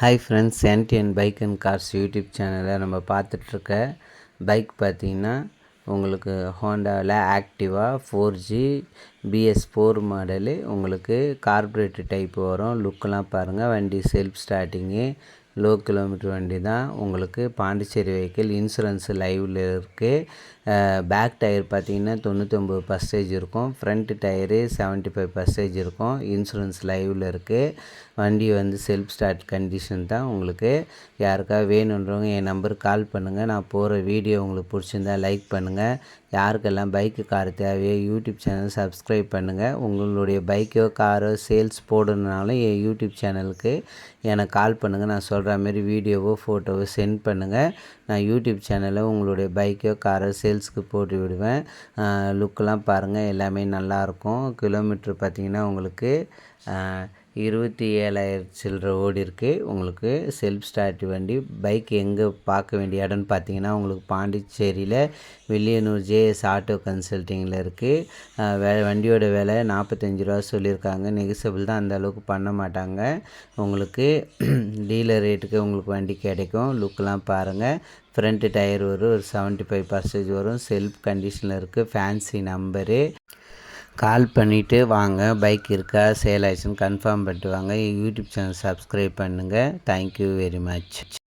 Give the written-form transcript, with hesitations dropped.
Hi friends, NTN bike and cars YouTube சேனலில் நம்ம பார்த்துட்ருக்க bike பார்த்திங்கன்னா உங்களுக்கு ஹோண்டாவில் ஆக்டிவா 4G BS4 மாடலு. உங்களுக்கு கார்பரேட்டர் டைப் வரும். லுக்கெலாம் பாருங்கள். வண்டி செல்ஃப் ஸ்டார்டிங்கு, லோ கிலோமீட்டர் வண்டி தான். உங்களுக்கு பாண்டிச்சேரி வெஹிக்கிள், இன்சூரன்ஸு லைவில் இருக்குது. பேக் டயர் பார்த்திங்கன்னா 99% இருக்கும். ஃப்ரண்ட் டயரு 75% இருக்கும். இன்சூரன்ஸ் லைவில் இருக்குது. வண்டி செல்ஃப் ஸ்டார்ட் கண்டிஷன் தான். உங்களுக்கு யாருக்காவது வேணுன்றவங்க என் நம்பருக்கு கால் பண்ணுங்கள். நான் போகிற வீடியோ உங்களுக்கு பிடிச்சிருந்தா லைக் பண்ணுங்கள். யாருக்கெல்லாம் பைக்கு கார் தேவையோ யூடியூப் சேனல் சப்ஸ்கிரைப் பண்ணுங்கள். உங்களுடைய பைக்கோ காரோ சேல்ஸ் போடணுனாலும் என் யூடியூப் சேனலுக்கு எனக்கு கால் பண்ணுங்கள். நான் சொல்கிற மாதிரி வீடியோவோ ஃபோட்டோவோ சென்ட் பண்ணுங்கள். நான் யூடியூப் சேனலில் உங்களுடைய பைக்கோ காரோ சேல்ஸுக்கு போட்டு விடுவேன். லுக்கெலாம் பாருங்கள், எல்லாமே நல்லாயிருக்கும். கிலோமீட்ரு பார்த்திங்கன்னா உங்களுக்கு 27,000 சில்லற ஓடி இருக்குது. உங்களுக்கு செல்ஃப் ஸ்டார்ட் வண்டி. பைக் எங்கே பார்க்க வேண்டிய இடம்னு பார்த்தீங்கன்னா உங்களுக்கு பாண்டிச்சேரியில் வில்லியனூர் JS ஆட்டோ கன்சல்ட்டிங்கில் இருக்குது. வண்டியோட விலை 45 ரூபா சொல்லியிருக்காங்க. நெகிசபிள் தான், அந்த அளவுக்கு பண்ண மாட்டாங்க. உங்களுக்கு டீலர் ரேட்டுக்கு உங்களுக்கு வண்டி கிடைக்கும். லுக்கெலாம் பாருங்கள். ஃப்ரண்ட்டு டயர் ஒரு 75% வரும். செல்ஃப் கண்டிஷனில் இருக்குது. Fancy number. கால் பண்ணிவிட்டு வாங்க. பைக் இருக்கா சேல் ஆயிடுச்சுன்னு கன்ஃபார்ம் பண்ணிட்டு வாங்க. யூடியூப் சேனல் சப்ஸ்கிரைப் பண்ணுங்கள். Thank you very much.